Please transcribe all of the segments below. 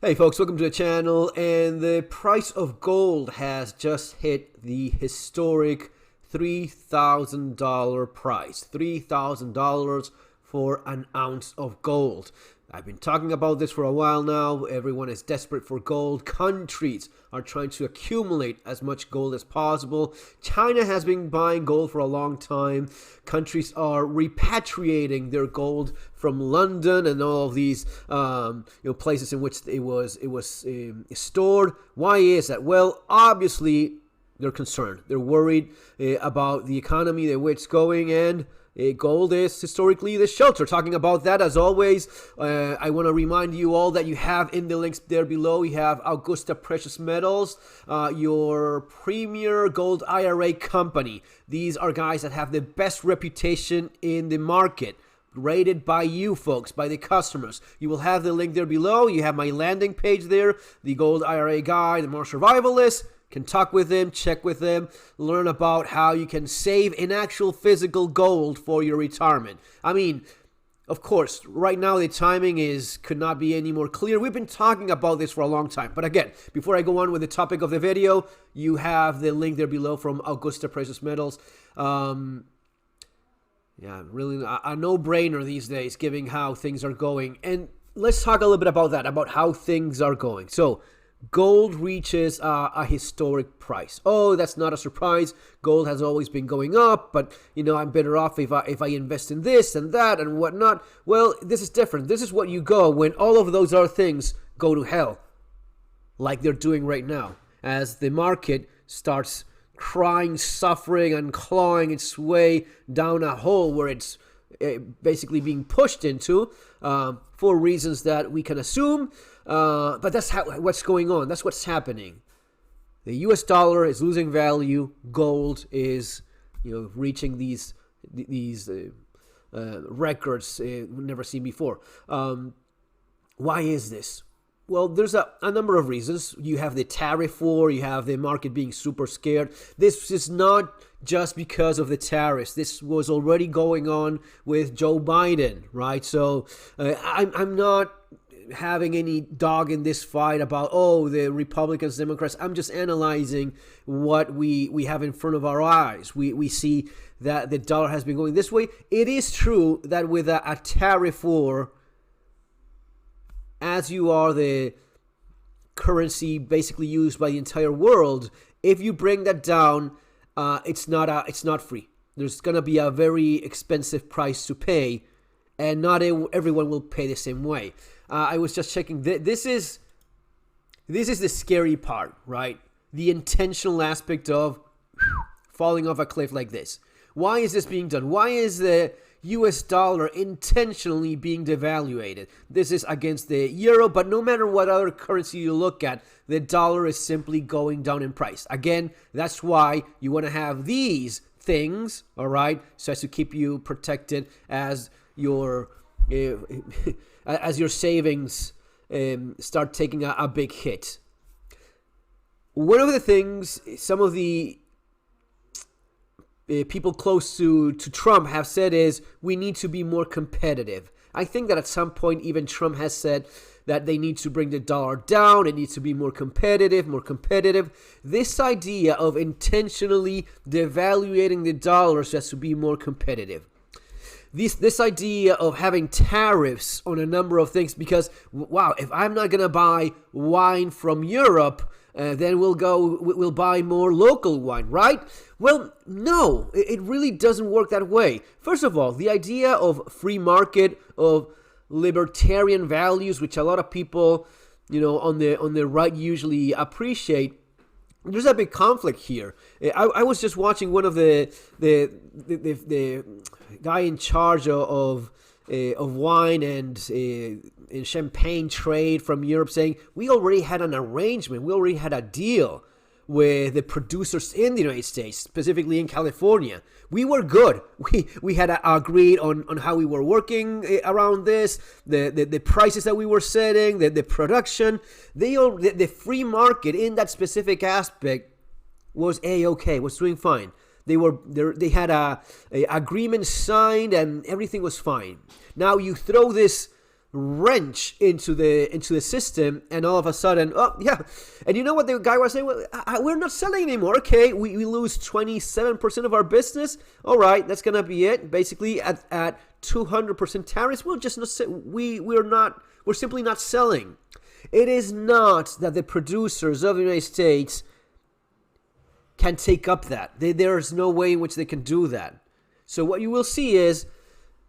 Hey folks, welcome to the channel. And the price of gold has just hit the historic $3,000 price. $3,000 for an ounce of gold. I've been talking about this for a while now. Everyone is desperate for gold. Countries are trying to accumulate as much gold as possible. China has been buying gold for a long time. Countries are repatriating their gold from London and all of these places in which it was stored. Why is that? Well, obviously they're concerned. They're worried about the economy, the way it's going, and gold is historically the shelter. Talking about that, as always, I want to remind you all that you have in the links there below, you have Augusta Precious Metals, your premier gold IRA company. These are guys that have the best reputation in the market, rated by you folks, by the customers. You will have the link there below. You have my landing page there, the gold IRA guy, the more survivalist. Can talk with them, check with them, learn about how you can save in actual physical gold for your retirement. I mean, of course, right now the timing could not be any more clear. We've been talking about this for a long time. But again, before I go on with the topic of the video, you have the link there below from Augusta Precious Metals. Yeah, really a no-brainer these days, given how things are going. And let's talk a little bit about that, about how things are going. So, gold reaches a historic price. Oh, that's not a surprise. Gold has always been going up, but I'm better off if I invest in this and that and whatnot. Well, this is different. This is what you go when all of those other things go to hell, like they're doing right now, as the market starts crying, suffering, and clawing its way down a hole where it's basically being pushed into for reasons that we can assume. But that's what's going on. That's what's happening. The US dollar is losing value. Gold is, reaching these records we've never seen before. Why is this? Well, there's a number of reasons. You have the tariff war. You have the market being super scared. This is not just because of the tariffs. This was already going on with Joe Biden, right? So I'm not having any dog in this fight about, the Republicans, Democrats. I'm just analyzing what we have in front of our eyes. We see that the dollar has been going this way. It is true that with a tariff war, as you are the currency basically used by the entire world, if you bring that down, it's not free. There's gonna be a very expensive price to pay, and not everyone will pay the same way. I was just checking. This is the scary part, right? The intentional aspect of falling off a cliff like this. Why is this being done? Why is the US dollar intentionally being devaluated? This is against the euro, but no matter what other currency you look at, the dollar is simply going down in price. Again, that's why you want to have these things, all right, so as to keep you protected as your savings start taking a big hit. One of the things some of the people close to Trump have said is we need to be more competitive. I think that at some point even Trump has said that they need to bring the dollar down. It needs to be more competitive, more competitive. This idea of intentionally devaluating the dollar so as to be more competitive. This idea of having tariffs on a number of things, because, wow, if I'm not going to buy wine from Europe, then we'll buy more local wine, right? Well, no, it really doesn't work that way. First of all, the idea of free market, of libertarian values, which a lot of people, on the right usually appreciate, there's a big conflict here. I was just watching one of the guy in charge of wine and champagne trade from Europe saying we already had an arrangement, we already had a deal with the producers in the United States, specifically in California. We were good. We had agreed on how we were working around this, the prices that we were setting, the production. The free market in that specific aspect was A-okay, was doing fine. They had a agreement signed and everything was fine. Now you throw this wrench into the system, and all of a sudden, oh yeah, and you know what the guy was saying? Well, we're not selling anymore. Okay, we lose 27% of our business. All right, that's gonna be it. Basically, at 200% tariffs, we'll just not. We're simply not selling. It is not that the producers of the United States can take up that. There's no way in which they can do that. So what you will see is,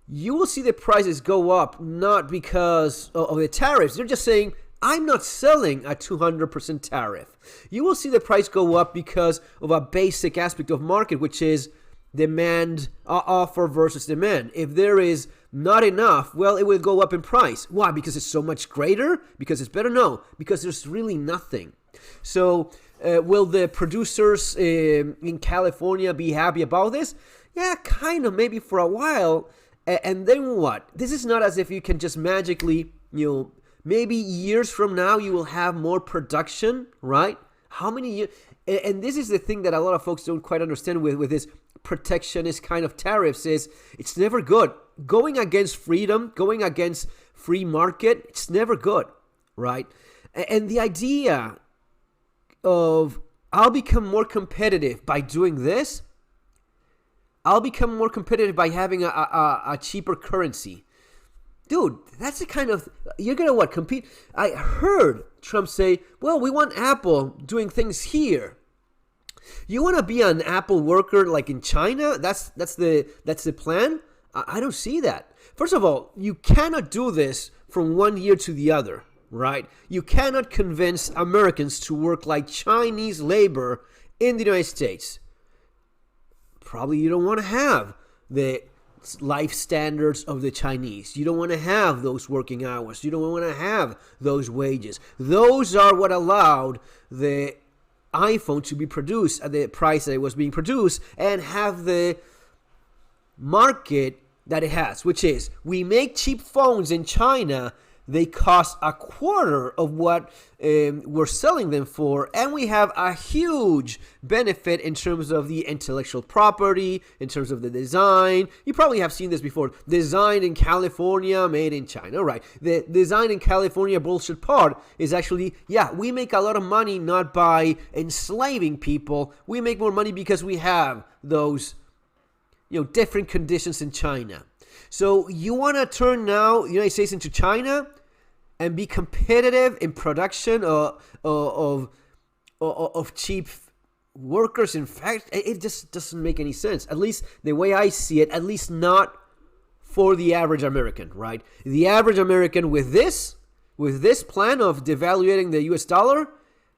you will see the prices go up, not because of the tariffs. They're just saying, I'm not selling a 200% tariff. You will see the price go up because of a basic aspect of market, which is demand, offer versus demand. If there is not enough, well, it will go up in price. Why? Because it's so much greater? Because it's better? No, because there's really nothing. So will the producers in California be happy about this? Yeah, kind of, maybe for a while. And then what? This is not as if you can just magically, maybe years from now you will have more production, right? How many years? And this is the thing that a lot of folks don't quite understand with this protectionist kind of tariffs is it's never good. Going against freedom, going against free market, it's never good, right? And the idea of I'll become more competitive by doing this, I'll become more competitive by having a cheaper currency. Dude, that's the kind of, you're going to compete? I heard Trump say, well, we want Apple doing things here. You want to be an Apple worker like in China? That's the plan? I don't see that. First of all, you cannot do this from one year to the other, right? You cannot convince Americans to work like Chinese labor in the United States. Probably you don't want to have the life standards of the Chinese. You don't want to have those working hours. You don't want to have those wages. Those are what allowed the iPhone to be produced at the price that it was being produced and have the market that it has, which is we make cheap phones in China. They cost a quarter of what we're selling them for, and we have a huge benefit in terms of the intellectual property, in terms of the design. You probably have seen this before. Designed in California, made in China, right? The design in California bullshit part is actually, yeah, we make a lot of money not by enslaving people. We make more money because we have those, different conditions in China. So you want to turn now the United States into China and be competitive in production of cheap workers? In fact, it just doesn't make any sense. At least the way I see it, at least not for the average American, right? The average American with this plan of devaluating the US dollar,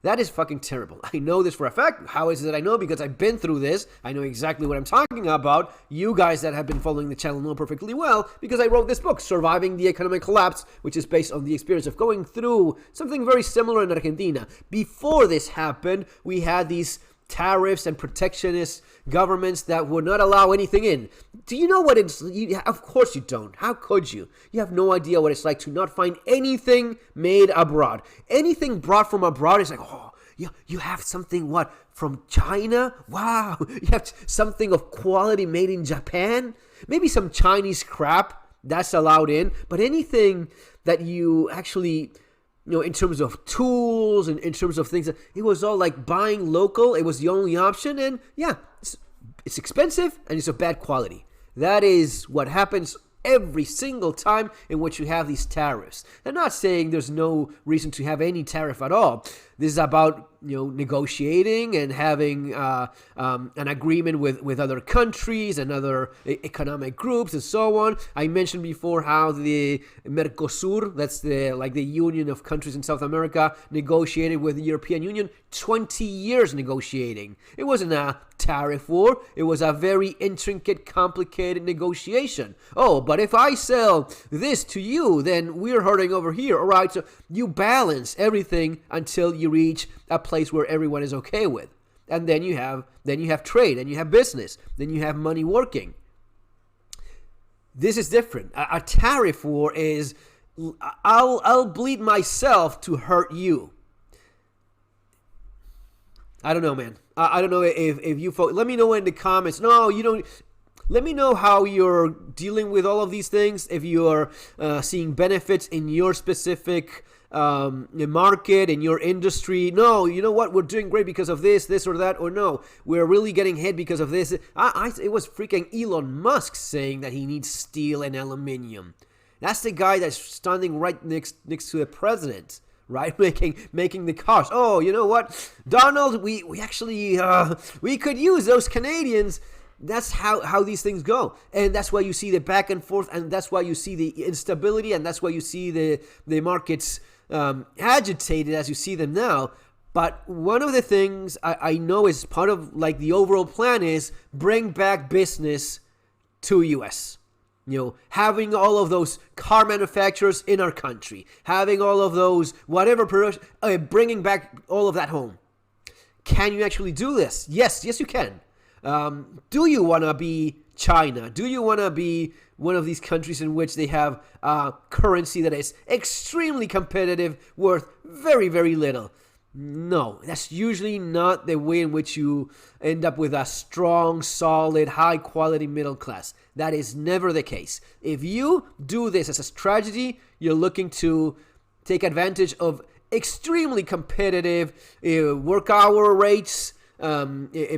that is fucking terrible. I know this for a fact. How is it that I know? Because I've been through this. I know exactly what I'm talking about. You guys that have been following the channel know perfectly well because I wrote this book, Surviving the Economic Collapse, which is based on the experience of going through something very similar in Argentina. Before this happened, we had these tariffs and protectionist governments that would not allow anything in. Do you know what it's... Of course you don't. How could you? You have no idea what it's like to not find anything made abroad. Anything brought from abroad is like, oh, you have something, what, from China? Wow. You have something of quality made in Japan? Maybe some Chinese crap, that's allowed in. But anything that you actually... in terms of tools and in terms of things, it was all like buying local. It was the only option. And yeah, it's expensive and it's of bad quality. That is what happens every single time in which you have these tariffs. I'm not saying there's no reason to have any tariff at all. This is about negotiating and having an agreement with other countries and other economic groups and so on. I mentioned before how the Mercosur, that's the union of countries in South America, negotiated with the European Union. 20 years negotiating. It wasn't a tariff war. It was a very intricate, complicated negotiation. Oh, but if I sell this to you, then we're hurting over here. All right, so you balance everything until you reach a place where everyone is okay with. And then you have trade, and you have business, then you have money working. This is different. A tariff war is I'll bleed myself to hurt you. I don't know, man. I don't know if you folks... Let me know in the comments. No, you don't... Let me know how you're dealing with all of these things, if you're seeing benefits in your specific market, in your industry. No, you know what, we're doing great because of this or that, or no, we're really getting hit because of this. It was freaking Elon Musk saying that he needs steel and aluminum. That's the guy that's standing right next to the president, right? Making the cars. Oh, you know what, Donald, we actually we could use those Canadians. That's how these things go, and that's why you see the back and forth, and that's why you see the instability, and that's why you see the markets agitated as you see them now. But one of the things I know is part of like the overall plan is bring back business to US. You know, having all of those car manufacturers in our country, having all of those whatever production, bringing back all of that home. Can you actually do this? Yes, you can. Do you want to be China? Do you want to be one of these countries in which they have a currency that is extremely competitive, worth very, very little? No, that's usually not the way in which you end up with a strong, solid, high-quality middle class. That is never the case. If you do this as a strategy, you're looking to take advantage of extremely competitive work hour rates,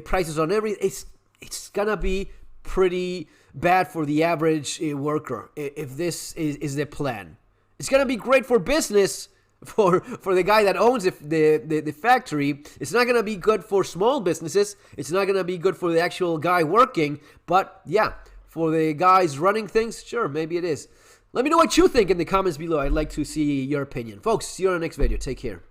prices on everything. It's gonna be pretty bad for the average worker if this is the plan. It's gonna be great for business, for the guy that owns the factory. It's not gonna be good for small businesses. It's not gonna be good for the actual guy working. But yeah, for the guys running things, sure, maybe it is. Let me know what you think in the comments below. I'd like to see your opinion. Folks, see you on the next video. Take care.